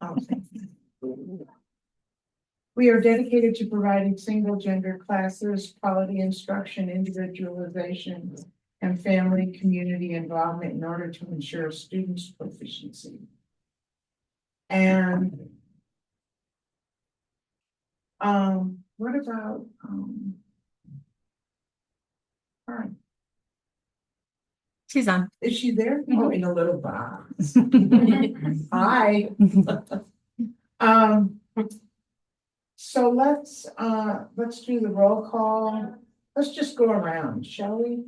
Oh, thank you. We are dedicated to providing single gender classes, quality instruction, individualization, and family community involvement in order to ensure students' proficiency. And what about all right. She's on. Is she there? Oh, in a little box. Hi. So let's do the roll call. Let's just go around, shall we?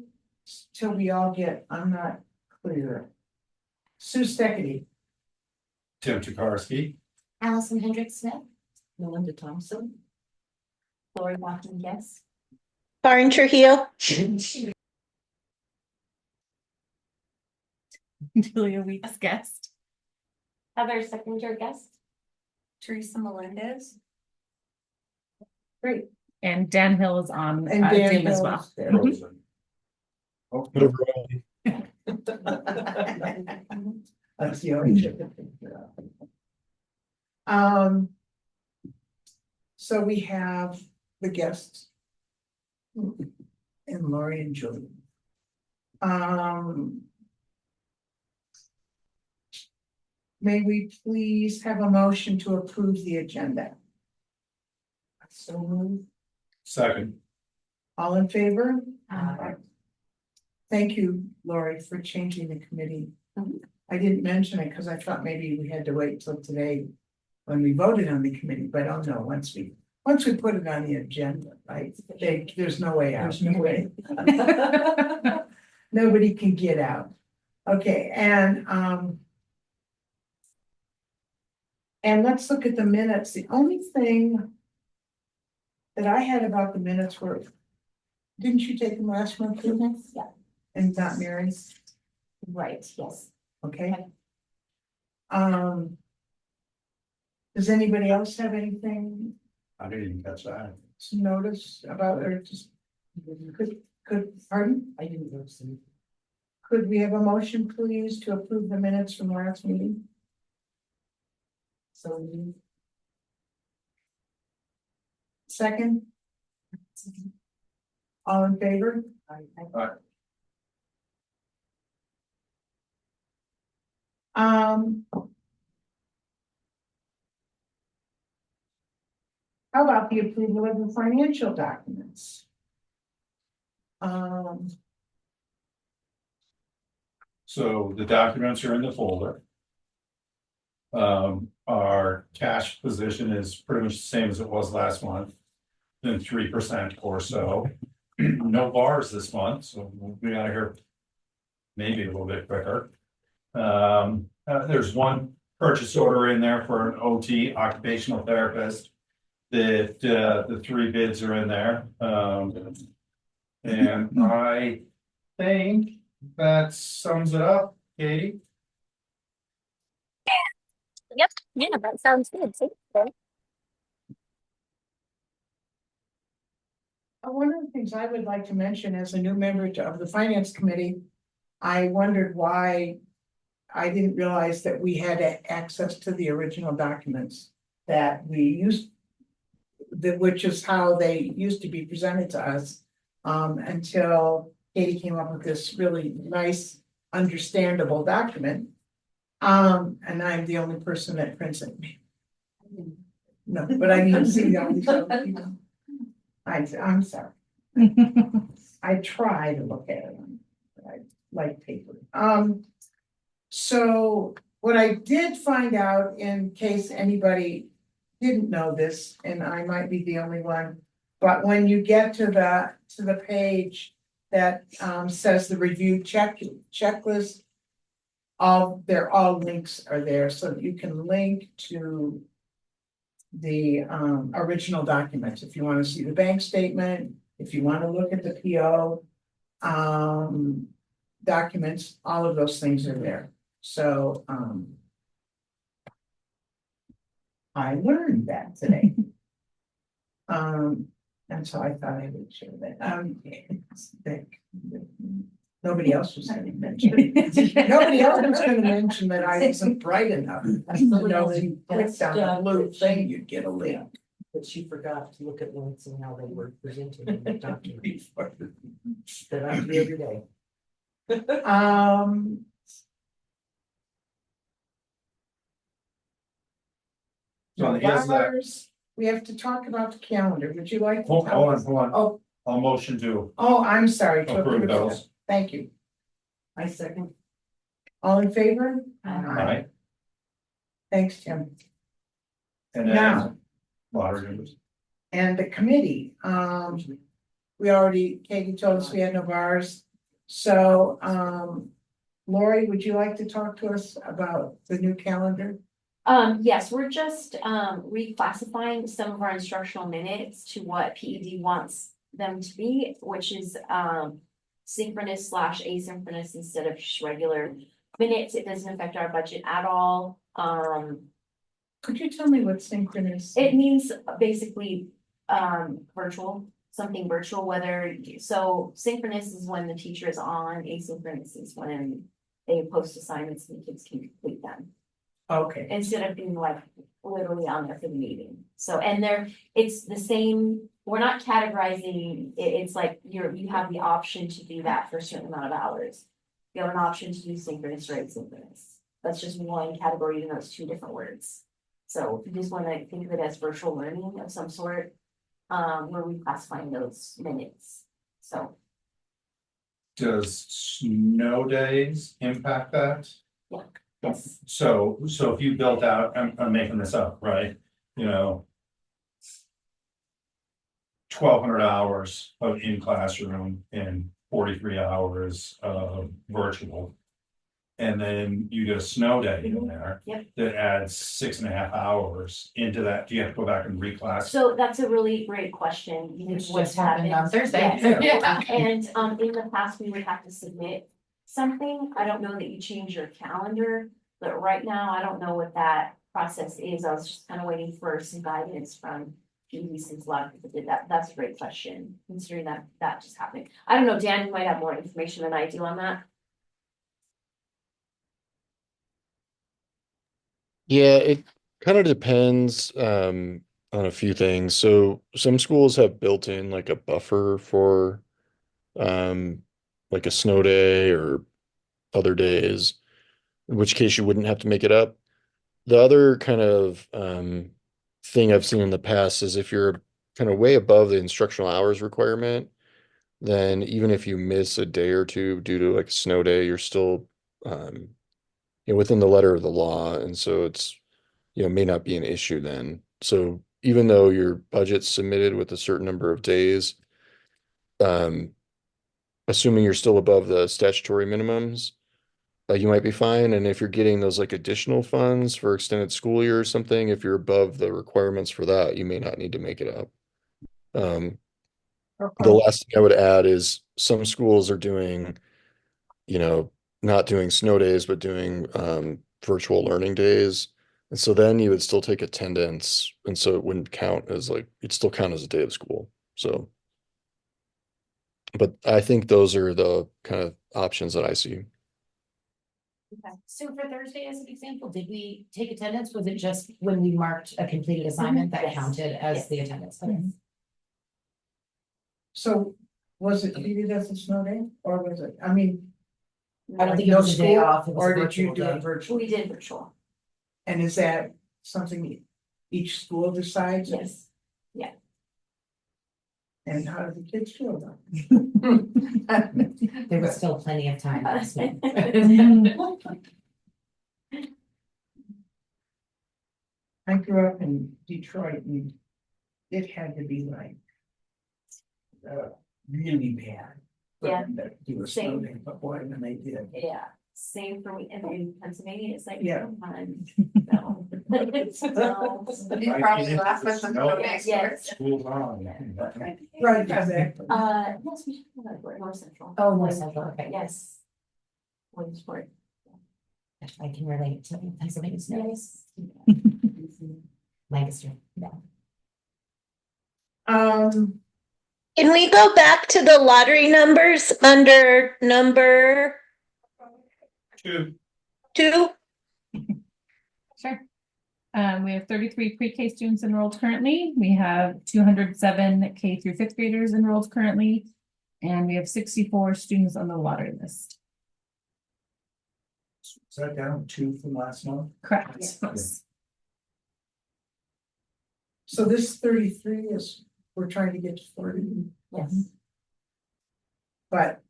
Till we all get, I'm not clear. Sue Steckity, Tim Tokarski, Allison Hendrick Smith. Melinda Thompson. Lori Watson, yes. Lauren Trujillo. Julia Weeks guest. Heather Seconder guest. Teresa Melendez. great. And Dan Hill is on And Dan Zoom as well. Hill's there. Rosen. Oh, Whatever. That's the only trick to figure out. So we have the guests. And Lori and Julie. May we please have a motion to approve the agenda? So moved. second, All in favor? Aye. Thank you, Lori, for changing the committee. I didn't mention it because I thought maybe we had to wait till today when we voted on the committee, but oh no, once we put it on the agenda, right? There's no way out. There's no way. Nobody can get out. Okay, and let's look at the minutes. The only thing that I had about the minutes were, didn't you take them last month? Yeah. And not Mary? Right, yes. Okay. Okay. Does anybody else have anything I didn't even catch that. to notice about, or just, pardon? I didn't know some. Could we have a motion, please, to approve the minutes from last meeting? So you. Second, all in favor? How about the approval of the financial documents? So the documents are in the folder. Our cash position is pretty much the same as it was last month. Then 3% or so. No bars this month, so we'll be out of here maybe a little bit quicker. There's one purchase order in there for an OT, occupational therapist. That the 3 bids are in there. And I think that sums it up, Katie. Yep. Yeah, that sounds good. One of the things I would like to mention as a new member of the finance committee, I wondered why I didn't realize that we had access to the original documents that we used, which is how they used to be presented to us, until Katie came up with this really nice, understandable document. And I'm the only person that prints it. No, but I mean, see, I'm sorry. I try to look at it, but I like paper. So what I did find out, in case anybody didn't know this, and I might be the only one, but when you get to the page that says the review checklist, they're all links are there, so that you can link to the original documents if you want to see the bank statement, if you want to look at the PO documents, all of those things are there. So I learned that today. And so I thought I would share that. It's thick. Nobody else was gonna mention. Nobody else was gonna mention that I wasn't bright enough. You know, if you clicked on the blue thing, you'd get a link. But she forgot to look at links and how they were presented in the document that I do every day. Um. So he has that, Bars, we have to talk about the calendar. Would you like to hold tell on, us? hold on, Oh, I'll motion to I'm sorry. to approve approve those. that. Thank you. I second. All in favor? Right, Thanks, Tim. and Now, then lottery numbers. and the committee, we already, Katie told us we had no bars. So, Lori, would you like to talk to us about the new calendar? Yes, we're just reclassifying some of our instructional minutes to what PED wants them to be, which is synchronous / asynchronous instead of just regular minutes. It doesn't affect our budget at all. Could you tell me what synchronous? It means basically virtual, something virtual, so synchronous is when the teacher is on, asynchronous is when they post assignments and the kids can complete them. Okay, Instead of being like literally on there for the meeting. So, and it's the same, we're not categorizing, it's like you have the option to do that for a certain amount of hours. You have an option to do synchronous or asynchronous. That's just one category, even though it's two different words. So if you just wanna think of it as virtual learning of some sort, we're reclassifying those minutes, so. Does snow days impact that? Yeah. Yes. So if you built out, I'm making this up, right, you know. 1,200 hours of in classroom and 43 hours of virtual. And then you get a snow day in there. Yep. That adds 6.5 hours into that, do you have to go back and reclass? So that's a really great question. Which What's just happened on Thursday. Yes. Yeah. And in the past, we would have to submit something. I don't know that you change your calendar, but right now, I don't know what that process is. I was just kind of waiting for some guidance from PE since a lot of people did that. That's a great question, considering that just happened. I don't know, Dan, you might have more information than I do on that. Yeah, it kind of depends on a few things. So some schools have built in like a buffer for um like a snow day or other days, in which case you wouldn't have to make it up. The other kind of thing I've seen in the past is if you're kind of way above the instructional hours requirement, then even if you miss a day or two due to like a snow day, you're still within the letter of the law, and so it's may not be an issue then. So even though your budget's submitted with a certain number of days, um, assuming you're still above the statutory minimums, you might be fine. And if you're getting those like additional funds for extended school year or something, if you're above the requirements for that, you may not need to make it up. The last thing I would add is some schools are doing, not doing snow days, but doing virtual learning days. And so then you would still take attendance. And so it wouldn't count as like, it'd still count as a day of school. So, but I think those are the kind of options that I see. Okay. So for Thursday, as an example, did we take attendance? Was it just when we marked a completed assignment that Yes. counted as Yes. the attendance? Okay. So was it treated as a snow day or was it, I mean, I don't think it no was a day school, off. It was or a did you virtual do day. it virtually? We did virtual, And is that something each school decides? yes. And how do the kids feel about it? There was still plenty of time. I grew up in Detroit and it had to be like really bad. Yeah. Do a snow day, but boy, when they did. Yeah, same for me, and in Pennsylvania, it's like, Yeah. come on, no. No. You probably laugh at them. Yes. School's on. Right, exactly. Yes, we should have that, North Central. Oh, North Central, okay. Yes. Williamsport. I can relate to Pennsylvania snow. Yes. Lancaster, yeah. Can we go back to the lottery numbers under number 2. 2? Sure. We have 33 pre-K students enrolled currently. We have 207 K through 5th graders enrolled currently. And we have 64 students on the lottery list. Is that down 2 from last month? Correct. Yes. So this 33 is, we're trying to get to 40, Yes. but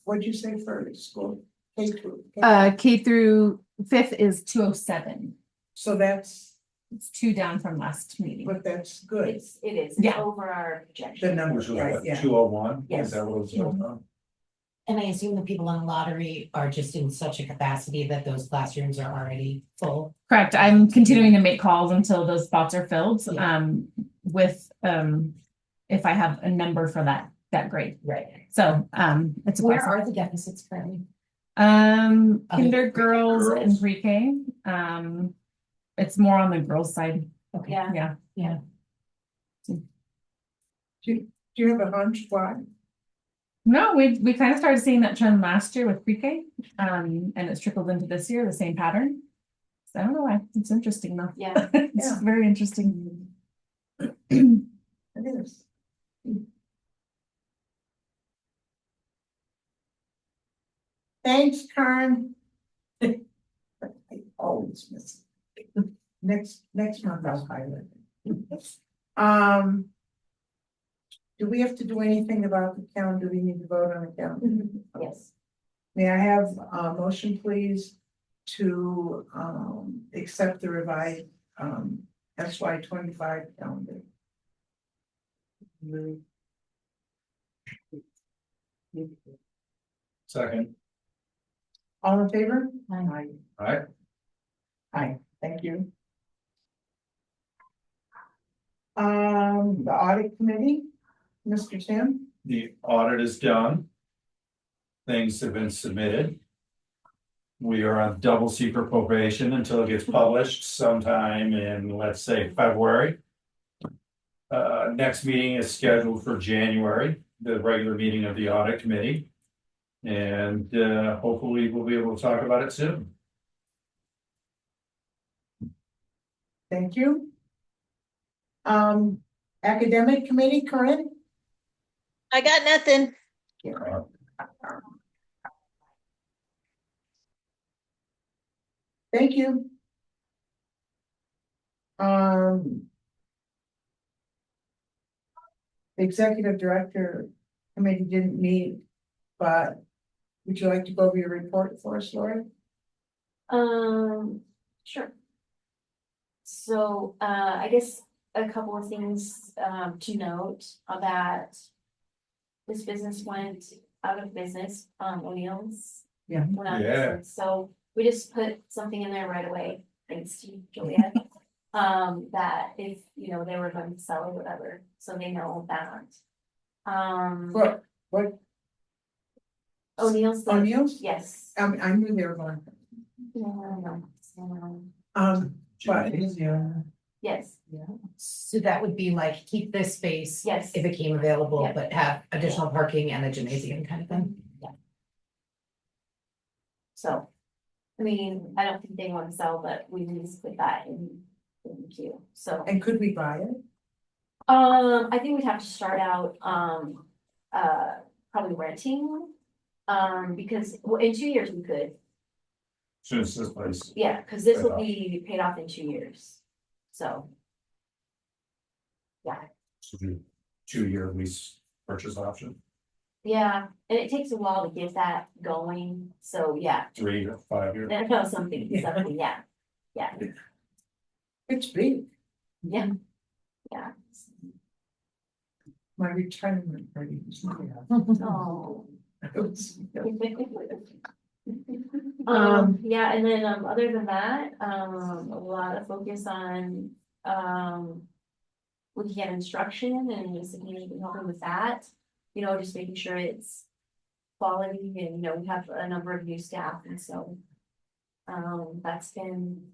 what'd you say for school? K through- K through 5th is 207. So that's, It's 2 down from last meeting. but that's good, It is, it's Yeah. over our the projection. numbers, Which was right, what, yeah. 201? Yes. Is that what it was? Yeah. And I assume the people on the lottery are just in such a capacity that those classrooms are already full. Correct. I'm continuing to make calls until those spots are filled. Yeah. With if I have a number for that grade. Right. So it's a Where process. are the deficits currently? Kinder girls and Girls. pre-K. It's more on the girls' side. Okay. Yeah. Yeah. Do you have a hunch why? No, we kind of started seeing that trend last year with pre-K. And it's trickled into this year, the same pattern. So I don't know why. It's interesting though. Yeah. It's Yeah. very interesting. It is. Thanks, Karen. I always miss it. Next month I'll highlight it. Do we have to do anything about the calendar? Do we need to vote on the calendar? Yes. May I have a motion, please, to accept the revised SY 25 calendar? Second. All in favor? Aye. Aye. Aye, thank you. The audit committee, Mr. Tim? The audit is done. Things have been submitted. We are on double secret probation until it gets published sometime in, let's say, February. Next meeting is scheduled for January, the regular meeting of the audit committee. And hopefully we'll be able to talk about it soon. Thank you. Academic committee, Corinne? I got nothing. Thank you. The executive director committee didn't meet, but would you like to go over your report for us, Laura? Sure. So, I guess a couple of things, to note on that. This business went out of business, O'Neill's. Yeah. went out of Yeah. business. So we just put something in there right away, thanks to Juliet. That if, they were going to sell or whatever, so they know that. What, O'Neill's. O'Neill's? Yes. I knew they were going. No. But Yes, So that would be like, keep this space. yes. If it came available, Yeah. but have additional parking and a gymnasium kind of thing. So, I mean, I don't think they want to sell, but we need to put that in the queue, so. and could we buy it? I think we'd have to start out, probably renting. Because, well, in 2 years we could, Soon as this place. yeah, because this will be paid off in 2 years, so. Yeah, 2-year lease purchase option, yeah, and it takes a while to get that going, so, yeah. 3 to 5 years. No, something, yeah, It's big, yeah. my retirement party. Oh. Um, Yeah, and then, other than that, a lot of focus on, looking at instruction and just helping with that. Just making sure it's quality and, we have a number of new staff and so. That's been,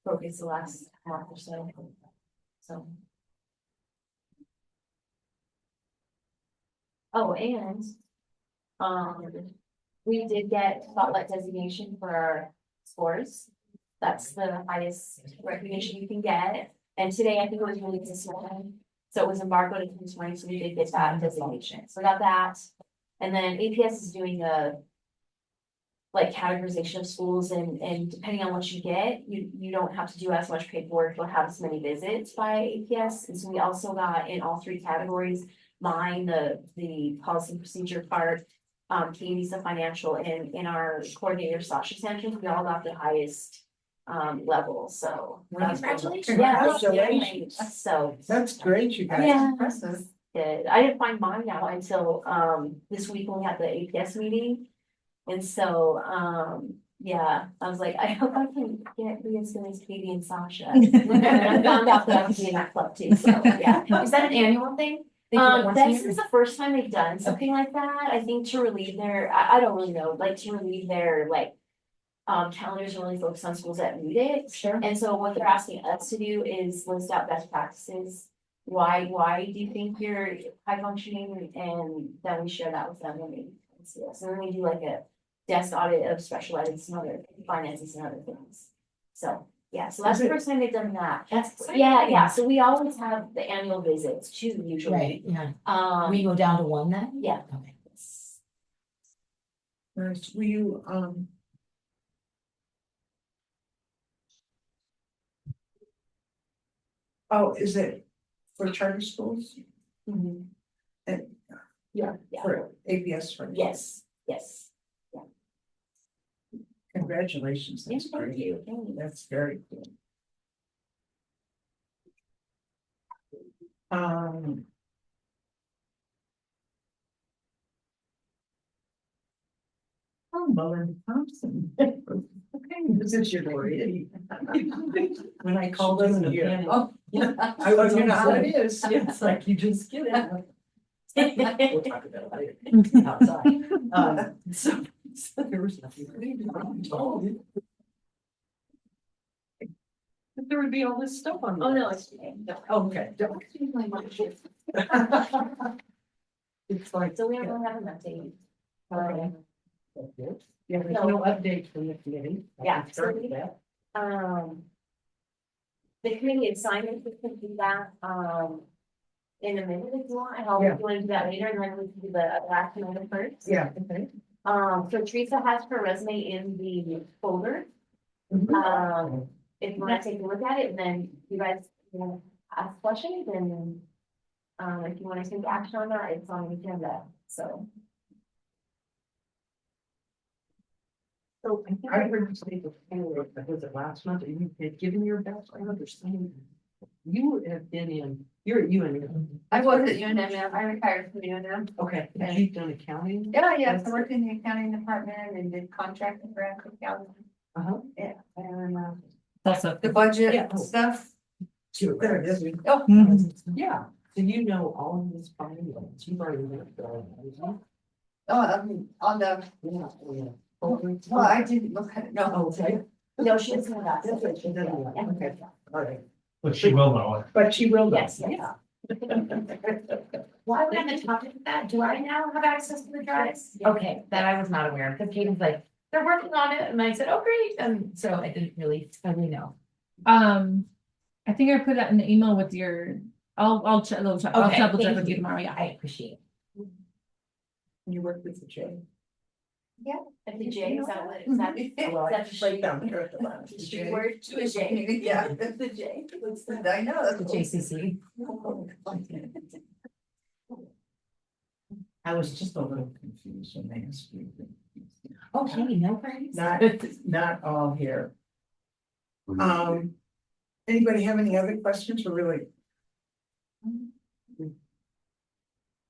focus the last month or so. So. Oh, and. We did get spotlight designation for our scores. That's the highest recognition you can get. And today, I think it was released this morning. So it was embargoed this morning, so we did get that designation. So we got that. And then APS is doing a. Like categorization of schools and depending on what you get, you don't have to do as much paperwork, you'll have as many visits by APS. And so we also got in all three categories, mine, the policy and procedure part. Katie's the financial and in our coordinator Sasha Sanchez, we all got the highest level, so. Congratulations. Yeah, Congratulations. so. That's great, you guys. Yeah. Impressive. Good. I didn't find mine out until this week when we had the APS meeting. And so, yeah, I was like, I hope I can be as good as Katie and Sasha. And I found out that I was in that club too, so, yeah. Is that an annual thing? They do it once a This year? is the first time they've done something like that, I think to relieve their, I don't really know, like to relieve their, like. Calendars are really focused on schools that need it. Sure. And so what they're asking us to do is list out best practices. Why do you think you're high functioning? And then we share that with them when we see us. And then we do like a desk audit of special ed and some other finances and other things. So, yeah, so that's the first time they've done that. That's exciting. Yeah, so we always have the annual visits too, usually. Right, yeah. We go down to one then? Yeah. Okay. Nice. Will you, oh, is it for charter schools? Mhm. And Yeah. for APS, for? Yes. Congratulations, that's Thank great. you. Thank you. That's very cool. Um. Oh, Mullen Thompson. Okay, this is your lawyer. When I called She him doesn't here. panic. Oh, I was, you know how it is. It's like you just get it. We'll talk about it later. Outside. So there was nothing. But there would be all this stuff on. Oh, there. no, it's okay. Oh, okay. It's like. So we don't have an update. Okay. Yeah, there's no update from the committee. I Yeah, can start so with that. The committee assignment, we can do that, in a minute if you want, and I'll Yeah. go into that later, and then we can do the last minute first. Yeah, okay. So Teresa has her resume in the folder. If you wanna take a look at it, and then you guys, ask questions, and, if you wanna take action on that, it's on the agenda, so. So I think I heard you say before, was it last month, you had given your best, I understand. You have been in, you're at UNM. I was at UNM, yeah, I retired from UNM. Okay, and you've done accounting? Yeah, yes, I worked in the accounting department and did contracting for Cook County. Uh-huh. Yeah, and Also. the budget Yeah. stuff. There it is. Oh, Yeah, so you know all of this finance, you've already worked on on the, it. well, I didn't look at it, no. Oh, okay. No, she doesn't know that. That's what she doesn't know. Yeah. Okay, all right. But she will know it. But she will. know. Yes, Yeah. Why would I have to talk to that? Do I now have access to the drives? Okay, that I was not aware of, because Katie's like, they're working on it, and I said, oh, great, and so I didn't really know. I think I put that in the email with your, I'll check, I'll Okay, double check thank with you you. tomorrow, yeah. I appreciate it. You work with the J. At the J, is that what, is that? Well, I Is just that write down here at the bottom. the J word to a J? Yeah, The J. I know, The that's. JCC. I was just a little confused when they asked you. Okay, no worries. Not all here. Anybody have any other questions or really?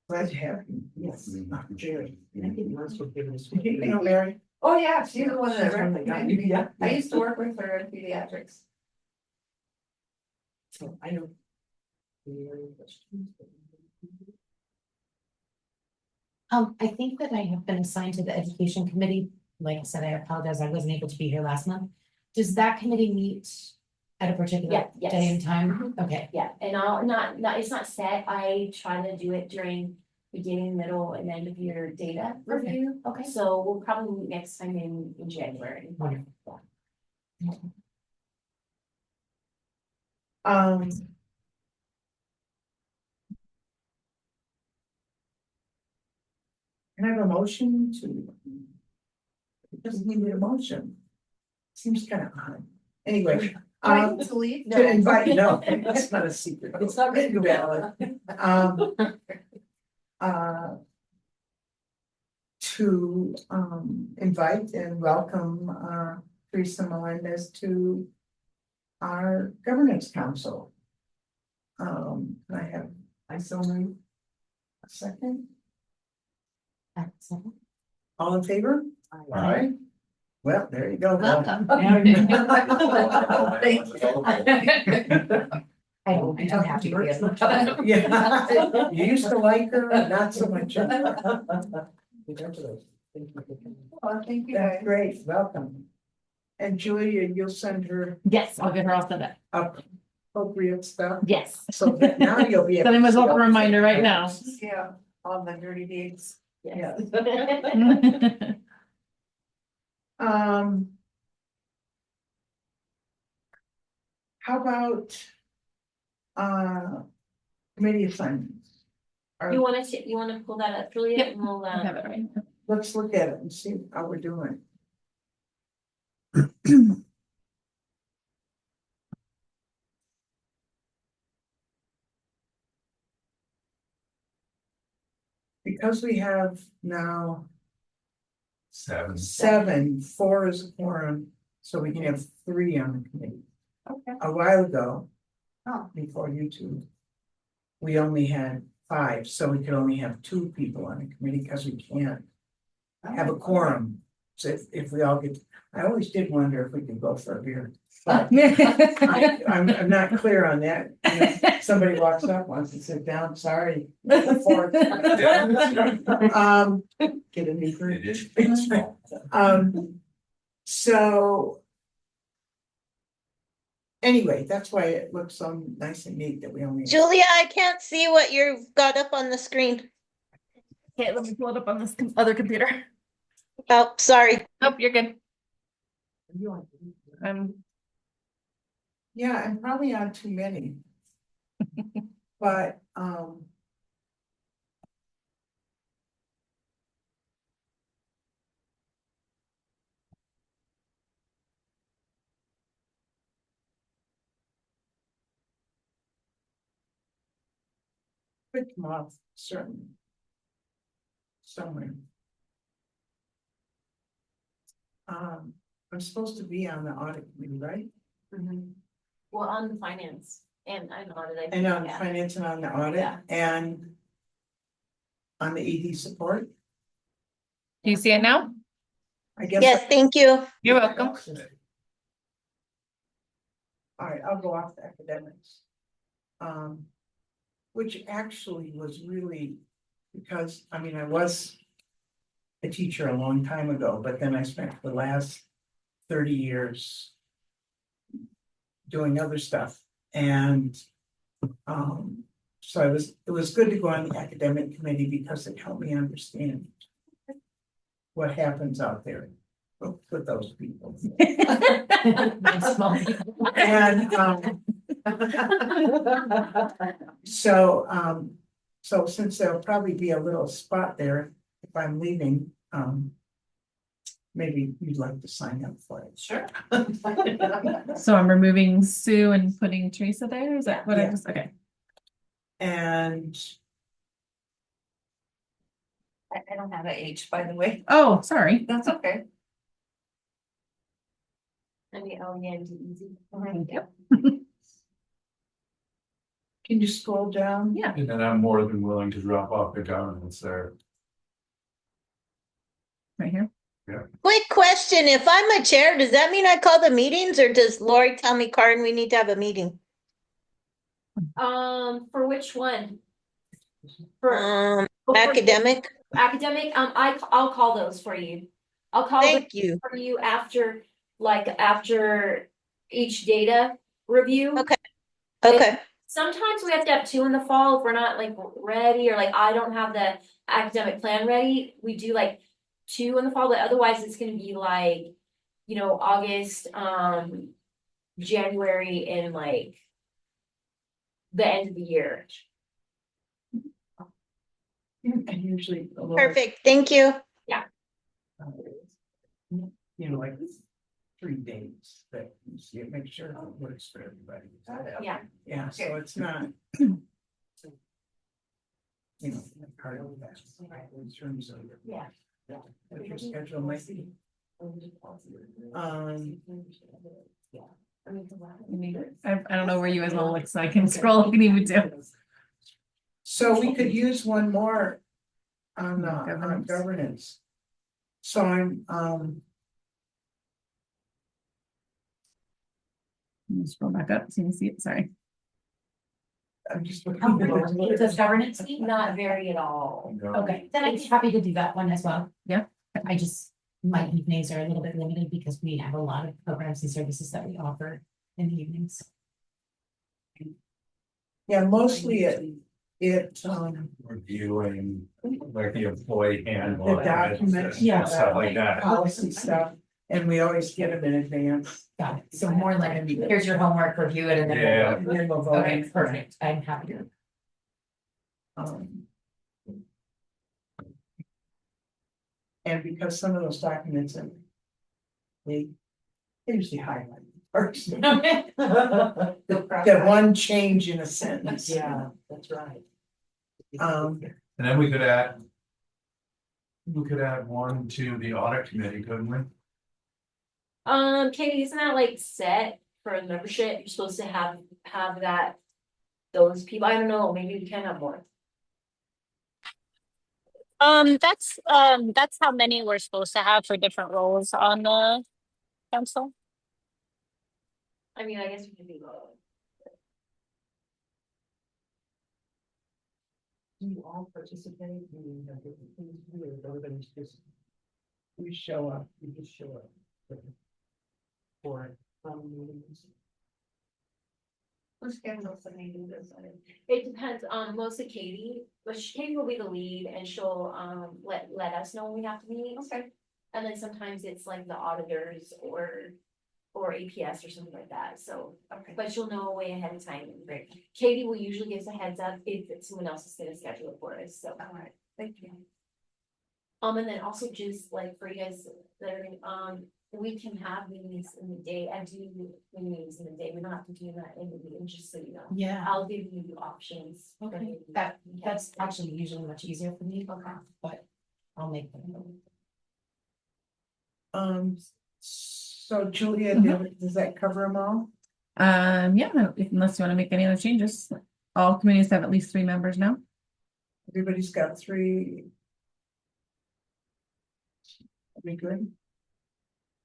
Glad to have you. Yes. Jerry. I think once we're given this. You know, Mary, Oh, yeah, she's the one that That's when they got you, recommended me. yeah. I used to work with her in pediatrics. So I know. Any other questions? I think that I have been assigned to the education committee. Like I said, I apologize, I wasn't able to be here last month. Does that committee meet at a particular Yeah, yes. day and time? Okay, Yeah, and I'll not, it's not set, I try to do it during beginning, middle, and end of year data review. Okay. So we'll probably meet next time in January. Wonderful. Um. Can I have a motion to? It doesn't need a motion. Seems kind of odd. Anyway, To leave? to invite, no, that's not a secret. It's not written valid. Uh. To invite and welcome Teresa Melendez to our governance council. I so move. A second, Excellent. all in favor? Aye. Well, there you go. Welcome. Thank I don't have to be. Yeah, you used to like her, not so much. Congratulations. Thank you. Oh, thank you That's guys. great, welcome. And Julia, you'll send her Yes, I'll get her all set up. appropriate stuff, Yes. so that now you'll be. able Sending to myself see a all the reminder right things. now. Yeah, on the dirty deeds. Yes. Um. How about? Committee assignments. You wanna pull that up, Julia? Yep. And we'll, I have it right. Let's look at it and see how we're doing. Because we have now 7, 4 is a quorum, so we can have 3 on the committee. Okay. A while ago. Oh. Before you two. We only had 5, so we could only have 2 people on the committee because we can't have a quorum. So if we all get, I always did wonder if we could go for a beer. But I'm not clear on that. You know, somebody walks up, wants to sit down, sorry. Get a meeker. So. Anyway, that's why it looks so nice and neat that we only. Julia, I can't see what you've got up on the screen. Okay, let me pull it up on this other computer. Oh, sorry. Nope, you're good. Yeah, I'm probably on too many. But, could come off certainly. Somewhere. I'm supposed to be on the audit committee, right? well, on the finance and I know that I. And on yeah. finance and on the audit Yeah. and. On the ED support, Do you see it now? I guess. Yes, thank you. You're welcome. All right, I'll go off the academics. Which actually was really, because, I mean, I was. A teacher a long time ago, but then I spent the last 30 years. Doing other stuff and. So it was good to go on the academic committee because it helped me understand. What happens out there with those people. And so since there'll probably be a little spot there if I'm leaving, maybe you'd like to sign up for it. Sure. So I'm removing Sue and putting Teresa there, is that what I Yeah. just, okay. And I don't have an H, by the way. Oh, sorry. That's okay. I mean, oh, yeah, it's easy. Yep. can you scroll down? Yeah. And then I'm more than willing to drop off the governance there. Right here. Quick question. If I'm a chair, does that mean I call the meetings or does Lori tell me, Karen, we need to have a meeting? For which one? For Academic? academic, I'll call those for you. I'll call them Thank you. for you after each data review. Okay. Okay, Sometimes we have to have 2 in the fall if we're not like ready, or like I don't have the academic plan ready. We do like 2 in the fall, but otherwise it's gonna be like, August, January, and like the end of the year. And usually. a little- Perfect, thank you. Like 3 days that you see it, make sure it works for everybody. Yeah. Yeah, so it's not. Part of that, in terms of. Yeah. What your schedule might be. I don't know where you guys will look, so I can scroll if you need me to. So we could use one more on Governance. governance. So I'm, Let me scroll back up so you can see it, sorry. I'm just. Does governance meet? Not very at all. Okay, then I'd be happy to do that one as well. Yeah. I just, my evenings are a little bit limited because we have a lot of programs and services that we offer in the evenings. Yeah, mostly it, Reviewing like the employee the handbook. documents. Yeah. Stuff like that. Policy stuff, and we always get them in advance. Got it. So more like, here's your homework, review it and then. Yeah. we'll Then we'll vote. vote. Okay, perfect. I'm happy to. And because some of those documents and they usually highlight first. The one change in a sentence. Yeah, that's right. Um, And then we could add. We could add one to the audit committee, couldn't we? Katie, isn't that like set for a membership? You're supposed to have that. Those people, I don't know, maybe we can have more. That's how many we're supposed to have for different roles on the council. I mean, I guess we can do both. Do you all participate in the different things you do, or everybody's just, we show up. you just show up? For meetings? Who schedules the meeting this way? It depends, mostly Katie, but Katie will be the lead and she'll, let us know when we have to meet. Okay. And then sometimes it's like the auditors or APS or something like that, so, Okay. but she'll know way ahead of time. Katie will usually give us a heads up if someone else is gonna schedule it for us, so. All right, thank you. And then also just like for you guys that are, we can have meetings in the day, I do meetings in the day, we don't have to do that in the meeting, just so you know. Yeah. I'll give you options. Okay, that's actually usually much easier for me, but I'll make them. So Julia, does that cover them all? Yeah, unless you want to make any other changes. All communities have at least 3 members now. Everybody's got 3. Are we good?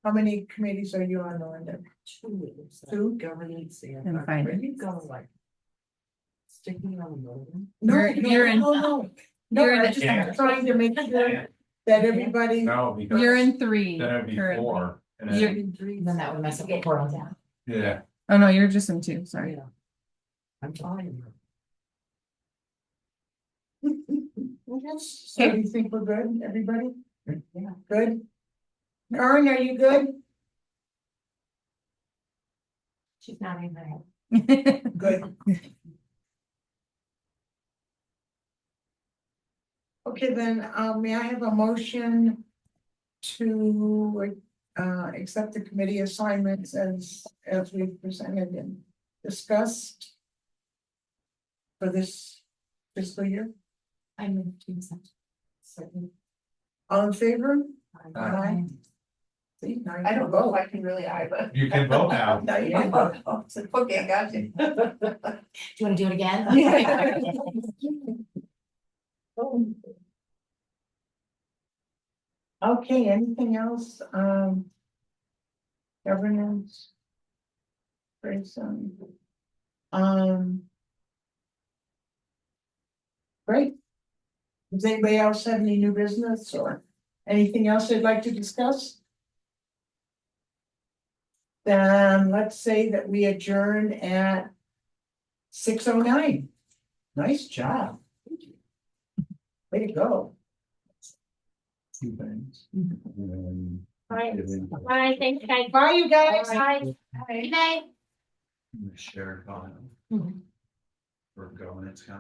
How many committees are you on, Melinda? 2. 2? Governance and. And finance. Where you go like? Sticking on the building? No, You're in- no. you're in I'm the- just trying to make sure that everybody. No, because. You're in 3 Then it'd be currently. 4. And You're- then, Then that would mess up the quorum down. yeah, Oh, no, you're just in 2, sorry. Yeah. I'm fine. So do you think we're good, everybody? Yeah. Good? Karen, are you good? She's not in there. Good. Okay, then, may I have a motion to accept the committee assignments as we presented and discussed for this fiscal year? I moved to accept. Second. All in favor? Aye. See, now you I can don't know vote. if I can really, but. you can vote now. Now you can vote. Okay, got you. Do you want to do it again? Okay, anything else? Governance. Grayson. Great. Does anybody else have any new business or anything else they'd like to discuss? Then let's say that we adjourn at 6:09. Nice job. Way to go. Two things. Bye. And Bye, thanks, guys. Bye, you guys. Bye. Good night. then Shared file Mhm. for governance council.